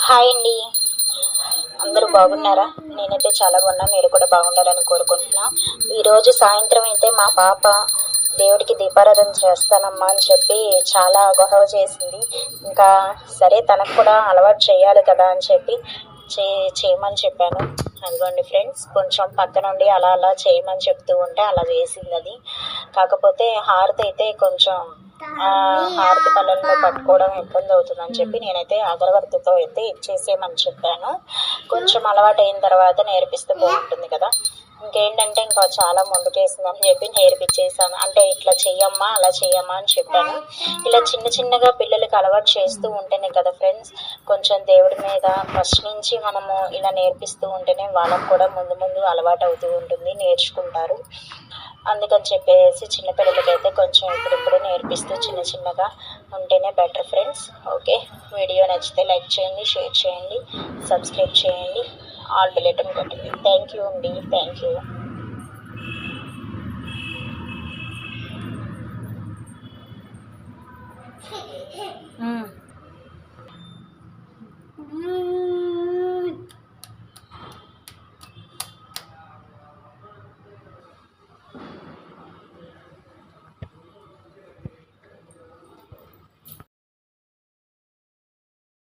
Hi అండి. అందరూ బాగున్నారా? నేనైతే చాలా బాగున్నా. మీరు కూడా బాగుండాలని కోరుకుంటున్నా. ఈరోజు సాయంత్రం అయితే మా పాప దేవుడికి దీపారాధన చేస్తానమ్మా అని చెప్పి చాలా గొడవ చేసింది. ఇంకా సరే తనకు కూడా అలవాటు చేయాలి కదా అని చెప్పి చేయమని చెప్పాను. అదిగోండి ఫ్రెండ్స్, కొంచెం పక్క నుండి అలా అలా చేయమని చెప్తూ ఉంటే అలా చేసింది. అది కాకపోతే హారతి అయితే కొంచెం హారతి కళ్ళల్లో పట్టుకోవడం ఇబ్బంది అవుతుందని చెప్పి నేనైతే అగరబత్తితో అయితే ఇచ్చేసేయమని చెప్పాను. కొంచెం అలవాటు అయిన తర్వాత నేర్పిస్తే బాగుంటుంది కదా. ఇంకేంటంటే ఇంకా చాలా ముందుకేసిందని చెప్పి నేర్పించేసాను. అంటే ఇట్లా చెయ్యమ్మా అలా చెయ్యమ్మా అని చెప్పాను. ఇలా చిన్న చిన్నగా పిల్లలకి అలవాటు చేస్తూ ఉంటేనే కదా ఫ్రెండ్స్, కొంచెం దేవుడి మీద ఫస్ట్ నుంచి మనము ఇలా నేర్పిస్తూ ఉంటేనే వాళ్ళకు కూడా ముందు ముందు అలవాటు అవుతూ ఉంటుంది, నేర్చుకుంటారు. అందుకని చెప్పేసి చిన్నపిల్లలకైతే కొంచెం ఇప్పుడిప్పుడు నేర్పిస్తూ చిన్న చిన్నగా ఉంటేనే బెటర్ ఫ్రెండ్స్. ఓకే, వీడియో నచ్చితే లైక్ చేయండి, షేర్ చేయండి, సబ్స్క్రైబ్ చేయండి, ఆల్ బెల్ ఐకాన్ కొట్టండి. థ్యాంక్ యూ అండి. Thank you.